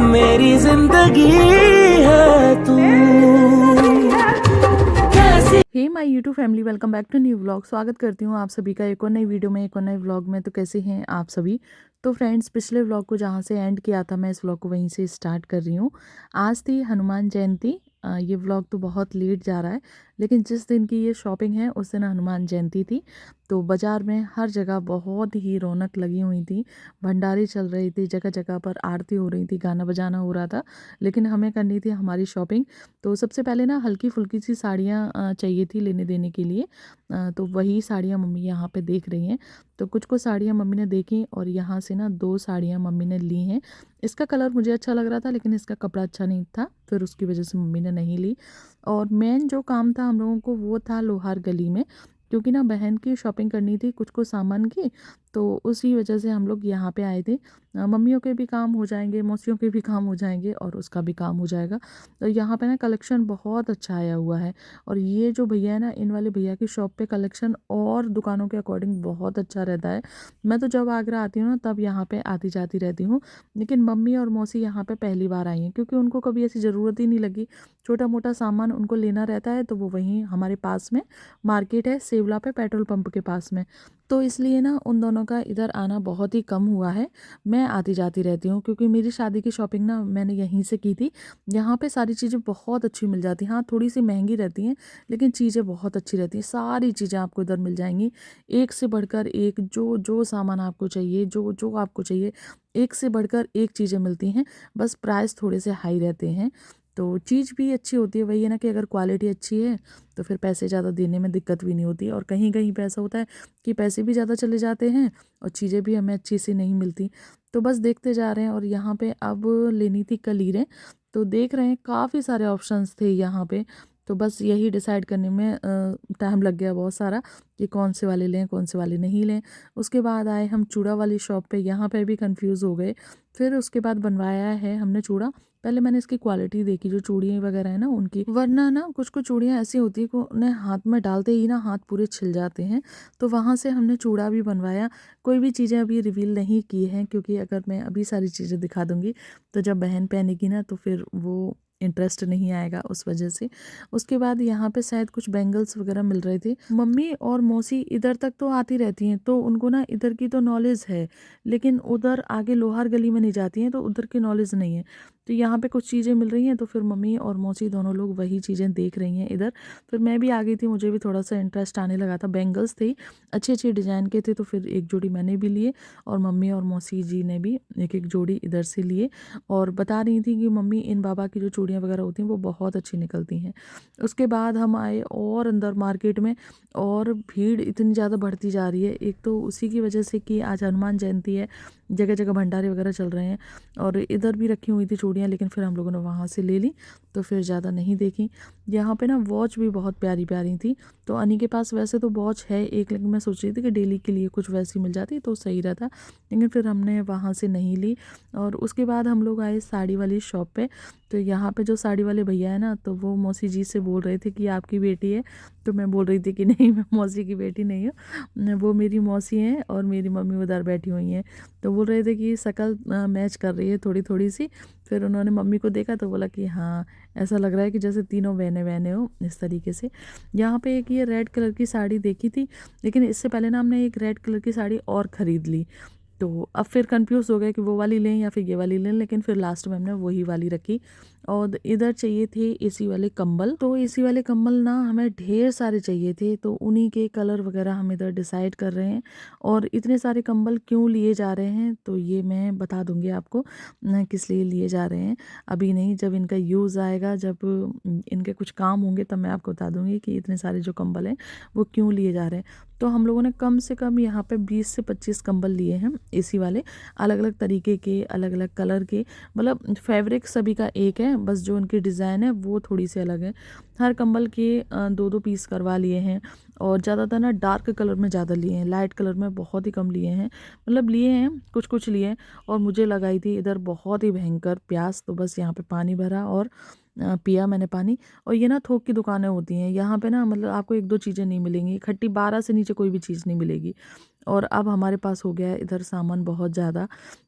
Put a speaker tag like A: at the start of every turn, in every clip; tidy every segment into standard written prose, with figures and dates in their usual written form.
A: मेरी जिंदगी है तू।
B: Hey my YouTube family, welcome back to new vlog. स्वागत करती हूँ आप सभी का एक और नई वीडियो में, एक और नए व्लॉग में। तो कैसे हैं आप सभी। तो फ्रेंड्स, पिछले व्लॉग को जहाँ से एंड किया था, मैं इस व्लॉग को वहीं से स्टार्ट कर रही हूँ। आज थी हनुमान जयंती। ये व्लॉग तो बहुत लेट जा रहा है, लेकिन जिस दिन की ये शॉपिंग है उस दिन हनुमान जयंती थी। तो बाज़ार में हर जगह बहुत ही रौनक लगी हुई थी, भंडारे चल रही थी, जगह जगह पर आरती हो रही थी, गाना बजाना हो रहा था। लेकिन हमें करनी थी हमारी शॉपिंग। तो सबसे पहले ना हल्की फुल्की सी साड़ियाँ चाहिए थी लेने देने के लिए। तो वही साड़ियाँ मम्मी यहाँ पे देख रही हैं। तो कुछ कुछ साड़ियाँ मम्मी ने देखी और यहाँ से ना 2 साड़ियाँ मम्मी ने ली हैं। इसका कलर मुझे अच्छा लग रहा था, लेकिन इसका कपड़ा अच्छा नहीं था, फिर उसकी वजह से मम्मी ने नहीं ली। और मेन जो काम था हम लोगों को वो था लोहार गली में, क्योंकि ना बहन की शॉपिंग करनी थी कुछ कुछ सामान की। तो उसी वजह से हम लोग यहाँ पे आए थे। मम्मियों के भी काम हो जाएंगे, मौसियों के भी काम हो जाएंगे और उसका भी काम हो जाएगा। तो यहाँ पे ना कलेक्शन बहुत अच्छा आया हुआ है। और ये जो भैया है ना, इन वाले भैया की शॉप पे कलेक्शन और दुकानों के अकॉर्डिंग बहुत अच्छा रहता है। मैं तो जब आगरा आती हूँ ना तब यहाँ पे आती जाती रहती हूँ। लेकिन मम्मी और मौसी यहाँ पे पहली बार आई हैं, क्योंकि उनको कभी ऐसी ज़रूरत ही नहीं लगी। छोटा मोटा सामान उनको लेना रहता है तो वो वहीं हमारे पास में मार्केट है, सेवला पे पेट्रोल पंप के पास में। तो इसलिए ना उन दोनों का इधर आना बहुत ही कम हुआ है। मैं आती जाती रहती हूँ, क्योंकि मेरी शादी की शॉपिंग ना मैंने यहीं से की थी। यहाँ पे सारी चीज़ें बहुत अच्छी मिल जाती हैं। हाँ, थोड़ी सी महंगी रहती हैं, लेकिन चीज़ें बहुत अच्छी रहती हैं। सारी चीज़ें आपको इधर मिल जाएंगी, एक से बढ़कर एक। जो जो सामान आपको चाहिए, जो जो आपको चाहिए, एक से बढ़कर एक चीज़ें मिलती हैं। बस प्राइस थोड़े से हाई रहते हैं। तो चीज़ भी अच्छी होती है। वही है ना कि अगर क्वालिटी अच्छी है तो फिर पैसे ज़्यादा देने में दिक्कत भी नहीं होती। और कहीं कहीं पे ऐसा होता है कि पैसे भी ज़्यादा चले जाते हैं और चीज़ें भी हमें अच्छी सी नहीं मिलती। तो बस देखते जा रहे हैं। और यहाँ पे अब लेनी थी कलीरें, तो देख रहे हैं काफ़ी सारे ऑप्शंस थे यहाँ पे। तो बस यही डिसाइड करने में टाइम लग गया बहुत सारा, कि कौन से वाले लें कौन से वाले नहीं लें। उसके बाद आए हम चूड़ा वाली शॉप पे, यहाँ पे भी कंफ्यूज हो गए। फिर उसके बाद बनवाया है हमने चूड़ा। पहले मैंने इसकी क्वालिटी देखी, जो चूड़ियाँ वगैरह है ना उनकी, वरना ना कुछ कुछ चूड़ियाँ ऐसी होती है कि उन्हें हाथ में डालते ही ना हाथ पूरे छिल जाते हैं। तो वहाँ से हमने चूड़ा भी बनवाया। कोई भी चीज़ें अभी रिवील नहीं की हैं, क्योंकि अगर मैं अभी सारी चीज़ें दिखा दूँगी तो जब बहन पहनेगी ना तो फिर वो इंटरेस्ट नहीं आएगा, उस वजह से। उसके बाद यहाँ पे शायद कुछ बैंगल्स वगैरह मिल रहे थे। मम्मी और मौसी इधर तक तो आती रहती हैं, तो उनको ना इधर की तो नॉलेज है, लेकिन उधर आगे लोहार गली में नहीं जाती हैं, तो उधर की नॉलेज नहीं है। तो यहाँ पे कुछ चीज़ें मिल रही हैं, तो फिर मम्मी और मौसी दोनों लोग वही चीज़ें देख रही हैं इधर। फिर मैं भी आ गई थी, मुझे भी थोड़ा सा इंटरेस्ट आने लगा था। बैंगल्स थे, अच्छे अच्छे डिज़ाइन के थे, तो फिर एक जोड़ी मैंने भी लिए और मम्मी और मौसी जी ने भी एक एक जोड़ी इधर से लिए। और बता रही थी कि मम्मी, इन बाबा की जो चूड़ियाँ वगैरह होती हैं वो बहुत अच्छी निकलती हैं। उसके बाद हम आए और अंदर मार्केट में, और भीड़ इतनी ज़्यादा बढ़ती जा रही है। एक तो उसी की वजह से कि आज हनुमान जयंती है, जगह जगह भंडारे वगैरह चल रहे हैं। और इधर भी रखी हुई थी चूड़ियाँ, लेकिन फिर हम लोगों ने वहाँ से ले ली, तो फिर ज़्यादा नहीं देखी। यहाँ पे ना वॉच भी बहुत प्यारी प्यारी थी। तो अनी के पास वैसे तो वॉच है एक, लेकिन मैं सोच रही थी कि डेली के लिए कुछ वैसी मिल जाती तो सही रहता, लेकिन फिर हमने वहाँ से नहीं ली। और उसके बाद हम लोग आए साड़ी वाली शॉप पे। तो यहाँ पे जो साड़ी वाले भैया है ना, तो वो मौसी जी से बोल रहे थे कि आपकी बेटी है। तो मैं बोल रही थी कि नहीं, मैं मौसी की बेटी नहीं हूँ, वो मेरी मौसी हैं और मेरी मम्मी उधर बैठी हुई हैं। तो बोल रहे थे कि शक्ल मैच कर रही है थोड़ी थोड़ी सी। फिर उन्होंने मम्मी को देखा तो बोला कि हाँ, ऐसा लग रहा है कि जैसे तीनों बहनें बहनें हो, इस तरीके से। यहाँ पे एक ये रेड कलर की साड़ी देखी थी, लेकिन इससे पहले ना हमने एक रेड कलर की साड़ी और ख़रीद ली। तो अब फिर कंफ्यूज हो गए कि वो वाली लें या फिर ये वाली लें, लेकिन फिर लास्ट में हमने वही वाली रखी। और इधर चाहिए थे एसी वाले कंबल। तो एसी वाले कंबल ना हमें ढेर सारे चाहिए थे, तो उन्हीं के कलर वगैरह हम इधर डिसाइड कर रहे हैं। और इतने सारे कंबल क्यों लिए जा रहे हैं तो ये मैं बता दूंगी आपको, किस लिए लिए जा रहे हैं। अभी नहीं, जब इनका यूज़ आएगा, जब इनके कुछ काम होंगे, तब मैं आपको बता दूंगी कि इतने सारे जो कंबल हैं वो क्यों लिए जा रहे हैं। तो हम लोगों ने कम से कम यहाँ पे 20 से 25 कंबल लिए हैं एसी वाले, अलग अलग तरीके के, अलग अलग कलर के। मतलब फैब्रिक सभी का एक है, बस जो उनकी डिज़ाइन है वो थोड़ी सी अलग है। हर कंबल के 2-2 पीस करवा लिए हैं। और ज़्यादातर ना डार्क कलर में ज़्यादा लिए हैं, लाइट कलर में बहुत ही कम लिए हैं। मतलब लिए हैं, कुछ कुछ लिए हैं। और मुझे लगाई थी इधर बहुत ही भयंकर प्यास, तो बस यहाँ पे पानी भरा और पिया मैंने पानी। और ये ना थोक की दुकानें होती हैं यहाँ पे ना, मतलब आपको 1-2 चीज़ें नहीं मिलेंगी, खट्टी 12 से नीचे कोई भी चीज़ नहीं मिलेगी। और अब हमारे पास हो गया है इधर सामान बहुत ज़्यादा,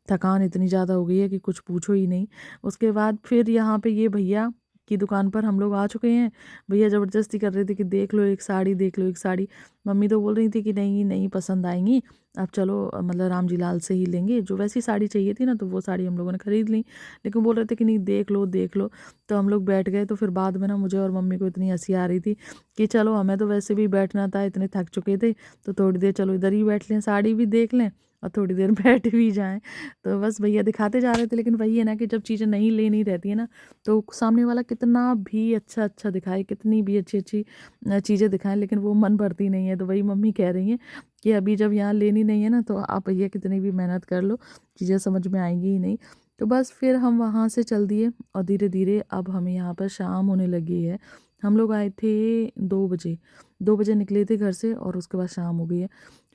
B: थकान इतनी ज़्यादा हो गई है कि कुछ पूछो ही नहीं। उसके बाद फिर यहाँ पे ये भैया की दुकान पर हम लोग आ चुके हैं। भैया ज़बरदस्ती कर रहे थे कि देख लो एक साड़ी, देख लो एक साड़ी। मम्मी तो बोल रही थी कि नहीं नहीं पसंद आएंगी, अब चलो मतलब राम जी लाल से ही लेंगे। जो वैसी साड़ी चाहिए थी ना, तो वो साड़ी हम लोगों ने खरीद ली, लेकिन बोल रहे थे कि नहीं देख लो देख लो। तो हम लोग बैठ गए। तो फिर बाद में ना मुझे और मम्मी को इतनी हंसी आ रही थी कि चलो हमें तो वैसे भी बैठना था, इतने थक चुके थे, तो थोड़ी देर चलो इधर ही बैठ लें, साड़ी भी देख लें और थोड़ी देर बैठ भी जाएं। तो बस भैया दिखाते जा रहे थे, लेकिन वही है ना कि जब चीज़ें नहीं लेनी रहती है ना, तो सामने वाला कितना भी अच्छा अच्छा दिखाए, कितनी भी अच्छी अच्छी चीज़ें दिखाएं, लेकिन वो मन भरती नहीं है। तो वही मम्मी कह रही हैं कि अभी जब यहाँ लेनी नहीं है ना, तो आप भैया कितनी भी मेहनत कर लो, चीज़ें समझ में आएंगी ही नहीं। तो बस फिर हम वहाँ से चल दिए और धीरे धीरे अब हमें यहाँ पर शाम होने लगी है। हम लोग आए थे 2 बजे, 2 बजे निकले थे घर से और उसके बाद शाम हो गई है।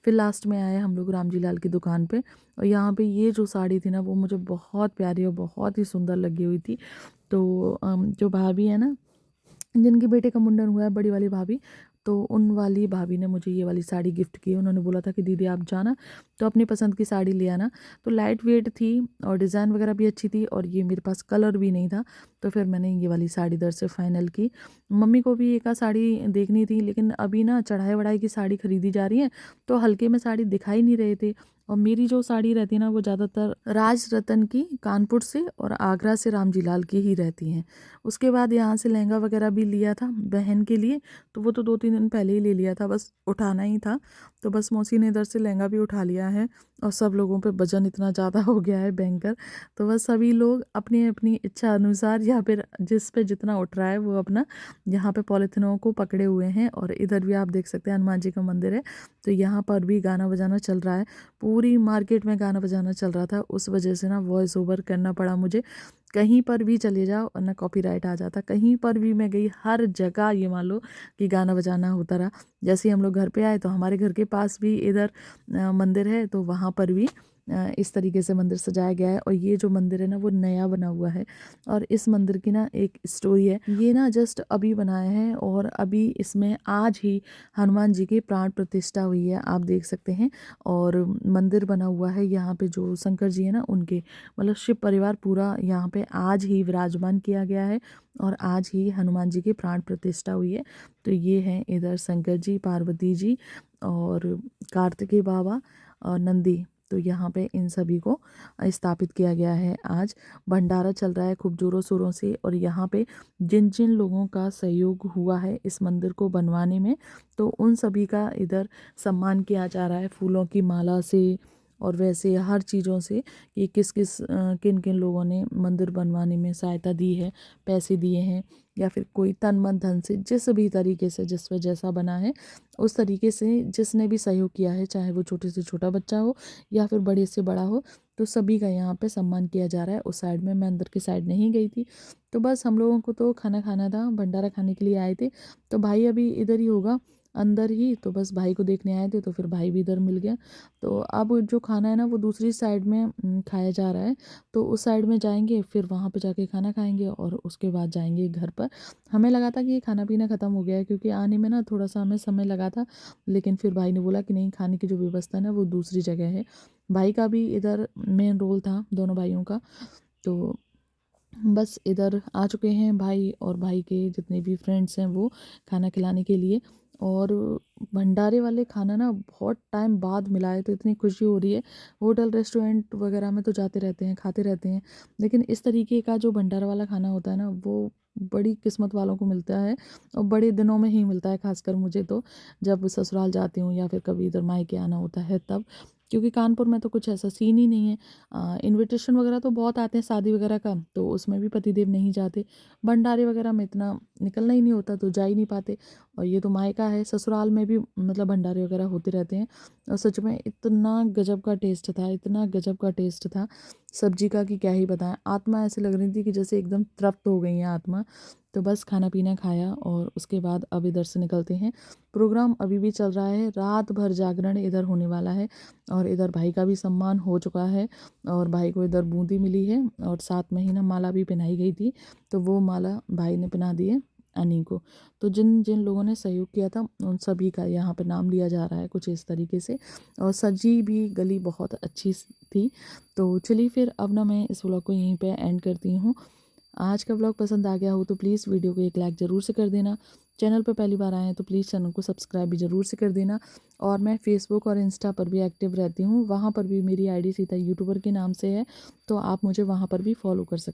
B: फिर लास्ट में आए हम लोग राम जी लाल की दुकान पे, और यहाँ पे ये जो साड़ी थी ना, वो मुझे बहुत प्यारी और बहुत ही सुंदर लगी हुई थी। तो जो भाभी है ना, जिनके बेटे का मुंडन हुआ है, बड़ी वाली भाभी, तो उन वाली भाभी ने मुझे ये वाली साड़ी गिफ्ट की। उन्होंने बोला था कि दीदी आप जाना तो अपनी पसंद की साड़ी ले आना। तो लाइट वेट थी और डिज़ाइन वगैरह भी अच्छी थी, और ये मेरे पास कलर भी नहीं था, तो फिर मैंने ये वाली साड़ी इधर से फाइनल की। मम्मी को भी एक साड़ी देखनी थी, लेकिन अभी ना चढ़ाई वढ़ाई की साड़ी खरीदी जा रही है, तो हल्के में साड़ी दिखाई नहीं रहे थे। और मेरी जो साड़ी रहती है ना, वो ज़्यादातर राज रतन की कानपुर से और आगरा से राम जी लाल की ही रहती हैं। उसके बाद यहाँ से लहंगा वगैरह भी लिया था बहन के लिए, तो वो तो 2-3 दिन पहले ही ले लिया था, बस उठाना ही था। तो बस मौसी ने इधर से लहंगा भी उठा लिया है, और सब लोगों पे वजन इतना ज़्यादा हो गया है भयंकर। तो बस सभी लोग अपनी अपनी इच्छा अनुसार, या फिर जिस पे जितना उठ रहा है वो अपना यहाँ पे पॉलीथिनों को पकड़े हुए हैं। और इधर भी आप देख सकते हैं हनुमान जी का मंदिर है, तो यहाँ पर भी गाना बजाना चल रहा है। पूरी मार्केट में गाना बजाना चल रहा था, उस वजह से ना वॉइस ओवर करना पड़ा मुझे। कहीं पर भी चले जाओ और ना कॉपीराइट आ जाता, कहीं पर भी मैं गई, हर जगह ये मान लो कि गाना बजाना होता रहा। जैसे ही हम लोग घर पे आए, तो हमारे घर के पास भी इधर मंदिर है, तो वहाँ पर भी इस तरीके से मंदिर सजाया गया है। और ये जो मंदिर है ना, वो नया बना हुआ है, और इस मंदिर की ना एक स्टोरी है। ये ना जस्ट अभी बनाया है, और अभी इसमें आज ही हनुमान जी की प्राण प्रतिष्ठा हुई है, आप देख सकते हैं। और मंदिर बना हुआ है यहाँ पे, जो शंकर जी है ना उनके, मतलब शिव परिवार पूरा यहाँ पे आज ही विराजमान किया गया है, और आज ही हनुमान जी की प्राण प्रतिष्ठा हुई है। तो ये हैं इधर शंकर जी, पार्वती जी और कार्तिकेय बाबा और नंदी। तो यहाँ पे इन सभी को स्थापित किया गया है। आज भंडारा चल रहा है खूब जोरों शोरों से, और यहाँ पे जिन जिन लोगों का सहयोग हुआ है इस मंदिर को बनवाने में, तो उन सभी का इधर सम्मान किया जा रहा है, फूलों की माला से और वैसे हर चीज़ों से, कि किस किस किन किन लोगों ने मंदिर बनवाने में सहायता दी है, पैसे दिए हैं, या फिर कोई तन मन धन से, जिस भी तरीके से जिस पे जैसा बना है उस तरीके से जिसने भी सहयोग किया है, चाहे वो छोटे से छोटा बच्चा हो या फिर बड़े से बड़ा हो, तो सभी का यहाँ पे सम्मान किया जा रहा है। उस साइड में, मैं अंदर की साइड नहीं गई थी। तो बस हम लोगों को तो खाना खाना था, भंडारा खाने के लिए आए थे। तो भाई अभी इधर ही होगा, अंदर ही, तो बस भाई को देखने आए थे, तो फिर भाई भी इधर मिल गया। तो अब जो खाना है ना, वो दूसरी साइड में खाया जा रहा है, तो उस साइड में जाएंगे, फिर वहाँ पे जाके खाना खाएंगे, और उसके बाद जाएंगे घर पर। हमें लगा था कि ये खाना पीना ख़त्म हो गया है, क्योंकि आने में ना थोड़ा सा हमें समय लगा था, लेकिन फिर भाई ने बोला कि नहीं, खाने की जो व्यवस्था है ना, वो दूसरी जगह है। भाई का भी इधर मेन रोल था, दोनों भाइयों का। तो बस इधर आ चुके हैं भाई, और भाई के जितने भी फ्रेंड्स हैं वो खाना खिलाने के लिए। और भंडारे वाले खाना ना बहुत टाइम बाद मिला है, तो इतनी खुशी हो रही है। होटल रेस्टोरेंट वगैरह में तो जाते रहते हैं, खाते रहते हैं, लेकिन इस तरीके का जो भंडारा वाला खाना होता है ना, वो बड़ी किस्मत वालों को मिलता है, और बड़े दिनों में ही मिलता है। खासकर मुझे तो जब ससुराल जाती हूँ या फिर कभी इधर मायके आना होता है तब, क्योंकि कानपुर में तो कुछ ऐसा सीन ही नहीं है। इनविटेशन वगैरह तो बहुत आते हैं शादी वगैरह का, तो उसमें भी पतिदेव नहीं जाते। भंडारे वगैरह में इतना निकलना ही नहीं होता, तो जा ही नहीं पाते। और ये तो मायका है, ससुराल में भी मतलब भंडारे वगैरह होते रहते हैं। और सच में इतना गजब का टेस्ट था, इतना गजब का टेस्ट था सब्जी का कि क्या ही बताएं। आत्मा ऐसे लग रही थी कि जैसे एकदम तृप्त हो गई है आत्मा। तो बस खाना पीना खाया, और उसके बाद अब इधर से निकलते हैं। प्रोग्राम अभी भी चल रहा है, रात भर जागरण इधर होने वाला है। और इधर भाई का भी सम्मान हो चुका है, और भाई को इधर बूंदी मिली है, और साथ में ही ना माला भी पहनाई गई थी, तो वो माला भाई ने पहना दी है। अनी को। तो जिन जिन लोगों ने सहयोग किया था उन सभी का यहाँ पे नाम लिया जा रहा है कुछ इस तरीके से। और सजी भी गली बहुत अच्छी थी। तो चलिए फिर अब ना मैं इस व्लॉग को यहीं पे एंड करती हूँ। आज का व्लॉग पसंद आ गया हो तो प्लीज़ वीडियो को एक लाइक ज़रूर से कर देना। चैनल पर पहली बार आए हैं तो प्लीज़ चैनल को सब्सक्राइब भी ज़रूर से कर देना। और मैं फेसबुक और इंस्टा पर भी एक्टिव रहती हूँ, वहाँ पर भी मेरी आईडी सीता यूट्यूबर के नाम से है, तो आप मुझे वहाँ पर भी फॉलो कर सकते हैं।